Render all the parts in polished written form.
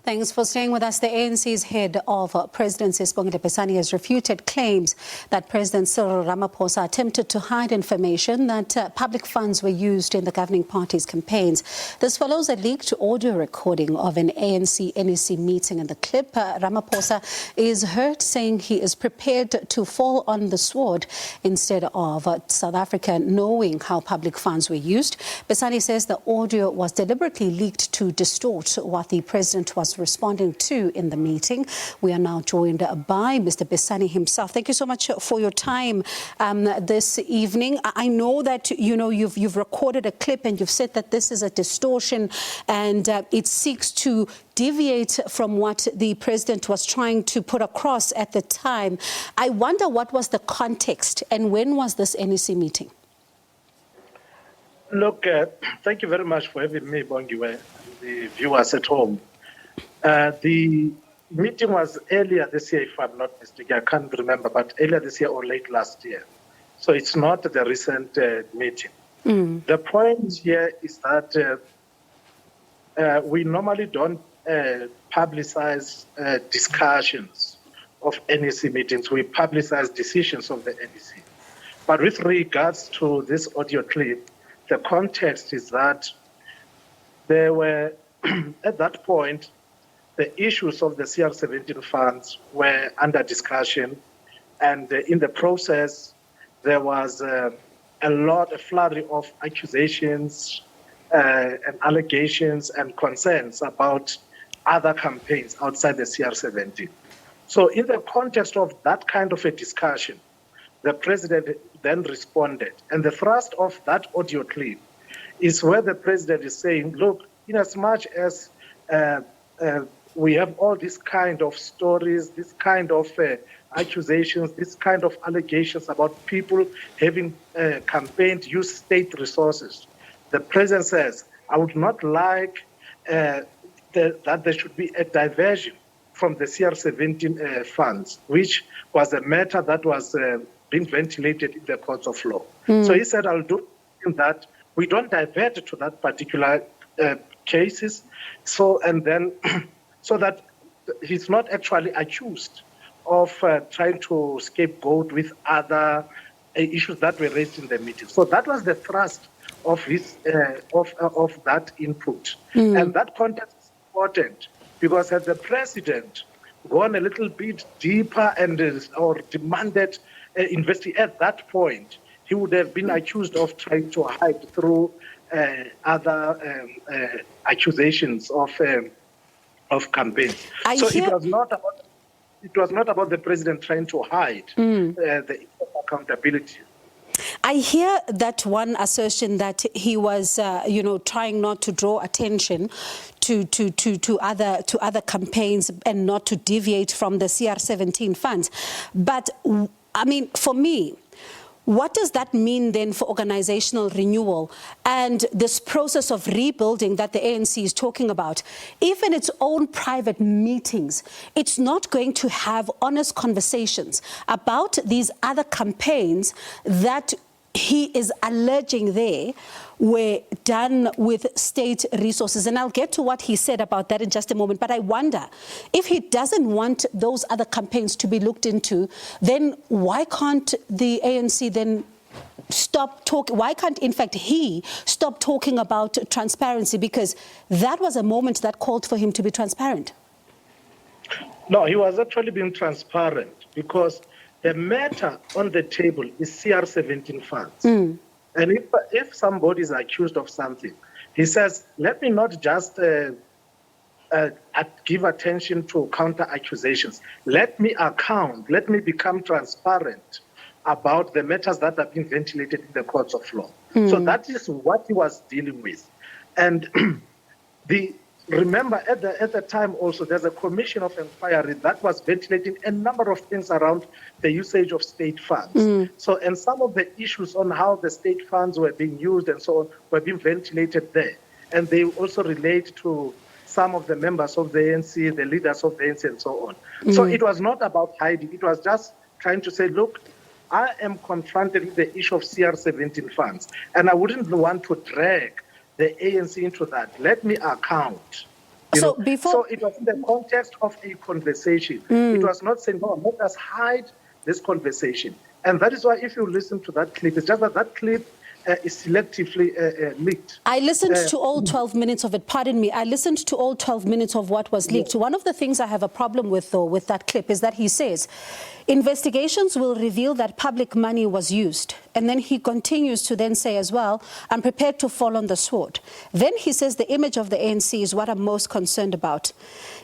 Thanks for staying with us. The ANC's head of Presidency, Sibongile Besani, has refuted claims that President Cyril Ramaphosa attempted to hide information that public funds were used in the governing party's campaigns. This follows a leaked audio recording of an ANC NEC meeting. In the clip, Ramaphosa is heard saying he is prepared to fall on the sword instead of South Africa knowing how public funds were used. Besani says the audio was deliberately leaked to distort what the president was responding to in the meeting. We are now joined by Mr. Besani himself. Thank you so much for your time this evening. I know that you've recorded a clip and you've said that this is a distortion and it seeks to deviate from what the president was trying to put across at the time. I wonder what was the context and when was this NEC meeting? Look, thank you very much for having me, Bongiwe, and the viewers at home. The meeting was earlier this year, if I'm not mistaken. I can't remember, but earlier this year or late last year. So it's not the recent meeting. The point here is that we normally don't publicize discussions of NEC meetings. We publicize decisions of the NEC. But with regards to this audio clip, the context is that there were, at that point, the issues of the CR17 funds were under discussion. And in the process, there was a flurry of accusations and allegations and concerns about other campaigns outside the CR17. So in the context of that kind of a discussion, the president then responded. And the thrust of that audio clip is where the president is saying, look, in as much as we have all these kind of stories, this kind of accusations, this kind of allegations about people having campaigned, used state resources. The president says, I would not like that there should be a diversion from the CR17 funds, which was a matter that was being ventilated in the courts of law. So he said, I'll do that. We don't divert to that particular cases. So that he's not actually accused of trying to scapegoat with other issues that were raised in the meeting. So that was the thrust of his of that input. And that context is important because had the president gone a little bit deeper and or demanded investigation at that point, he would have been accused of trying to hide through other accusations of campaigns. It was not about the president trying to hide the accountability. I hear that one assertion that he was, trying not to draw attention to other campaigns and not to deviate from the CR17 funds. But I mean, for me, what does that mean then for organizational renewal and this process of rebuilding that the ANC is talking about? If in its own private meetings, it's not going to have honest conversations about these other campaigns that he is alleging there were done with state resources. And I'll get to what he said about that in just a moment. But I wonder, if he doesn't want those other campaigns to be looked into, then why can't the ANC then stop talking? Why can't, in fact, he stop talking about transparency? Because that was a moment that called for him to be transparent. No, he was actually being transparent because the matter on the table is CR17 funds. And if somebody is accused of something, he says, let me not just give attention to counter accusations. Let me become transparent about the matters that have been ventilated in the courts of law. So that is what he was dealing with. And remember, at the time also, there's a commission of inquiry that was ventilating a number of things around the usage of state funds. So, and some of the issues on how the state funds were being used and so on were being ventilated there. And they also relate to some of the members of the ANC, the leaders of the ANC and so on. So it was not about hiding. It was just trying to say, look, I am confronted with the issue of CR17 funds, and I wouldn't want to drag the ANC into that. Let me account So before, So it was in the context of a conversation. It was not saying, "No, let us hide this conversation." And that is why, if you listen to that clip, it's just that that clip is selectively leaked. I listened to all 12 minutes of it. Pardon me. I listened to all 12 minutes of what was leaked. One of the things I have a problem with, though, with that clip is that he says, investigations will reveal that public money was used. And then he continues to then say as well, I'm prepared to fall on the sword. Then he says the image of the ANC is what I'm most concerned about.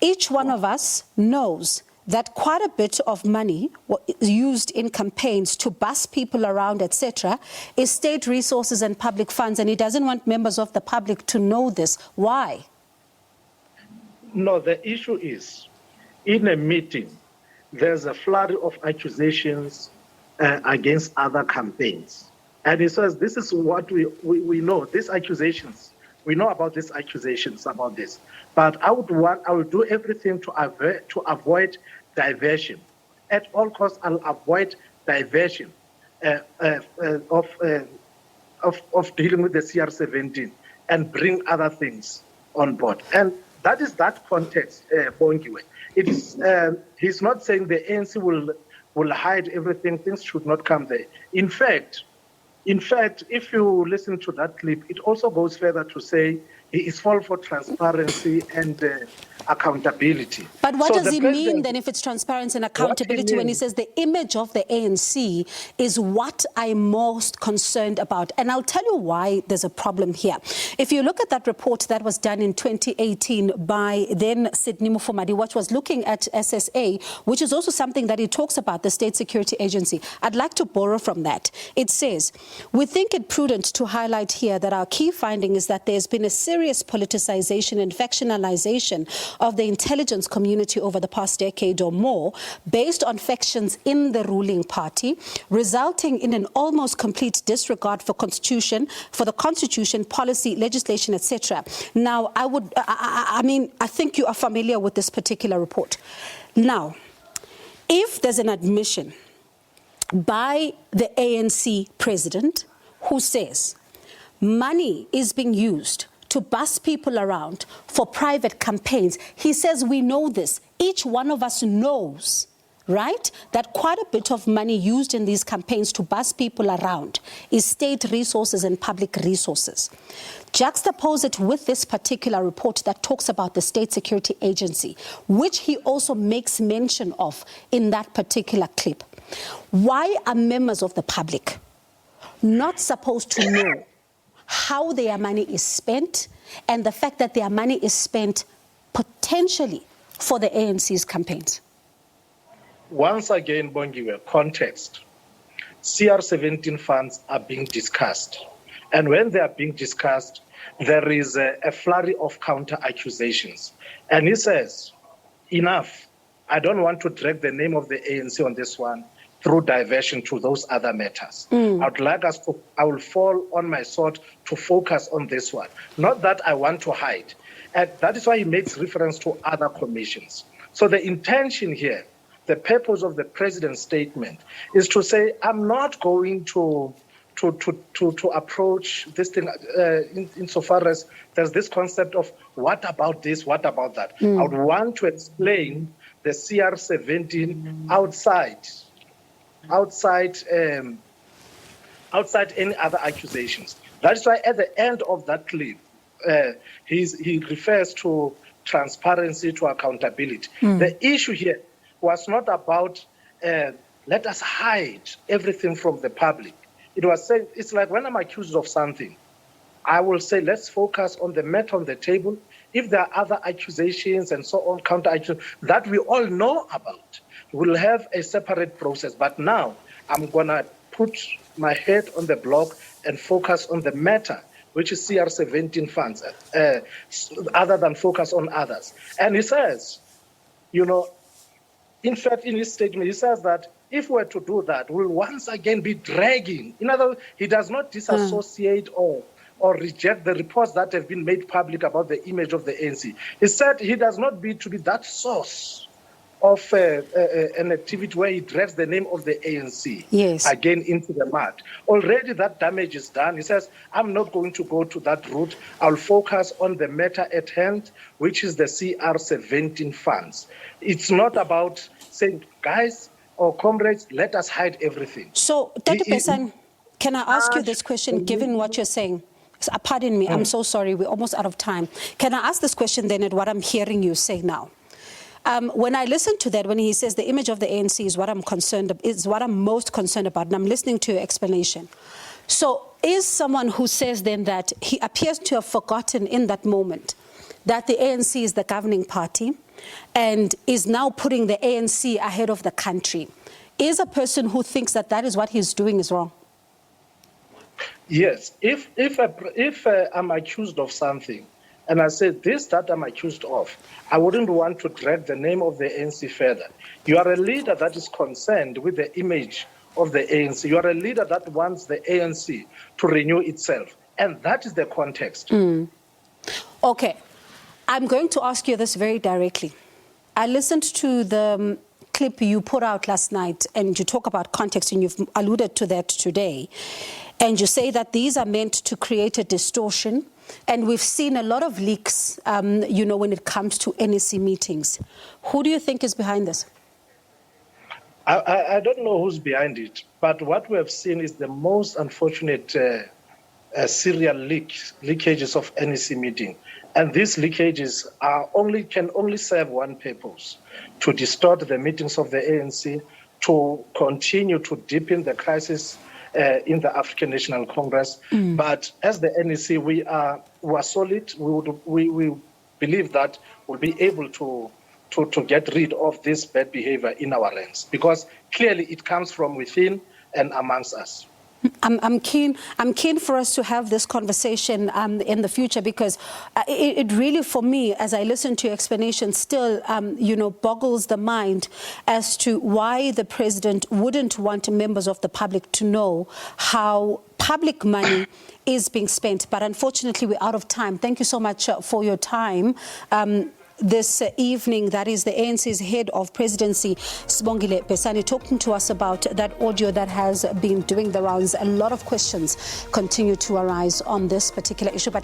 Each one of us knows that quite a bit of money used in campaigns to bus people around, etc., is state resources and public funds, and he doesn't want members of the public to know this. Why? No, the issue is, in a meeting, there's a flurry of accusations against other campaigns. And he says, this is what we know, these accusations. We know about these accusations about this. But I would do everything to avoid diversion. At all costs, I'll avoid diversion of dealing with the CR17 and bring other things on board. And that is that context, Bongiwe. It is, he's not saying the ANC will hide everything. Things should not come there. In fact, if you listen to that clip, it also goes further to say he is all for transparency and accountability. But what does he mean then if it's transparency and accountability when he says the image of the ANC is what I'm most concerned about? And I'll tell you why there's a problem here. If you look at that report that was done in 2018 by then Sidney Mufamadi, which was looking at SSA, which is also something that he talks about, the State Security Agency. I'd like to borrow from that. It says, we think it prudent to highlight here that our key finding is that there's been a serious politicization and factionalization of the intelligence community over the past decade or more, based on factions in the ruling party, resulting in an almost complete disregard for the constitution, policy, legislation, etc. Now, I think you are familiar with this particular report. Now, if there's an admission by the ANC president who says money is being used to bus people around for private campaigns. He says we know this. Each one of us knows, right, that quite a bit of money used in these campaigns to bus people around is state resources and public resources. Juxtapose it with this particular report that talks about the State Security Agency, which he also makes mention of in that particular clip. Why are members of the public not supposed to know how their money is spent, and the fact that their money is spent potentially for the ANC's campaigns? Once again, Bongiwe, context. CR17 funds are being discussed. And when they are being discussed, there is a flurry of counter-accusations. And he says, enough. I don't want to drag the name of the ANC on this one through diversion to those other matters. I will fall on my sword to focus on this one. Not that I want to hide. And that is why he makes reference to other commissions. So the intention here, the purpose of the president's statement is to say, I'm not going to approach this thing insofar as there's this concept of what about this, what about that. I would want to explain the CR17 outside any other accusations. That is why at the end of that clip, he refers to transparency, to accountability. The issue here was not about let us hide everything from the public. It was saying, it's like when I'm accused of something, I will say, let's focus on the matter on the table. If there are other accusations and so on, counter accusations that we all know about, we'll have a separate process. But now I'm going to put my head on the block and focus on the matter, which is CR17 funds, other than focus on others. And he says, in fact, in his statement, he says that if we're to do that, we'll once again be dragging. In other words, he does not disassociate or reject the reports that have been made public about the image of the ANC. He said he does not need to be that source of an activity where he drags the name of the ANC again into the mud. Already that damage is done. He says, I'm not going to go to that route. I'll focus on the matter at hand, which is the CR17 funds. It's not about saying, guys or comrades, let us hide everything. So, Dr. Besani, can I ask you this question, given what you're saying? Pardon me, I'm so sorry, we're almost out of time. Can I ask this question then at what I'm hearing you say now? When I listen to that, when he says the image of the ANC is what I'm most concerned about, and I'm listening to your explanation. So is someone who says then that he appears to have forgotten in that moment that the ANC is the governing party and is now putting the ANC ahead of the country, is a person who thinks that that is what he's doing is wrong? Yes, if I'm accused of something, and I say this that I'm accused of, I wouldn't want to drag the name of the ANC further. You are a leader that is concerned with the image of the ANC. You are a leader that wants the ANC to renew itself. And that is the context. Okay. I'm going to ask you this very directly. I listened to the clip you put out last night, and you talk about context, and you've alluded to that today. And you say that these are meant to create a distortion. And we've seen a lot of leaks, you know, when it comes to NEC meetings. Who do you think is behind this? I don't know who's behind it, but what we have seen is the most unfortunate serial leakages of NEC meeting. And these leakages can only serve one purpose: to distort the meetings of the ANC, to continue to deepen the crisis in the African National Congress. But as the NEC, we are solid. We believe that we'll be able to get rid of this bad behavior in our ranks, because clearly it comes from within and amongst us. I'm keen for us to have this conversation in the future, because it really, for me, as I listen to your explanation, still, you know, boggles the mind as to why the president wouldn't want members of the public to know how public money is being spent. But unfortunately, we're out of time. Thank you so much for your time. This evening, that is the ANC's head of presidency, Sibongile Besani, talking to us about that audio that has been doing the rounds. A lot of questions continue to arise on this particular issue. But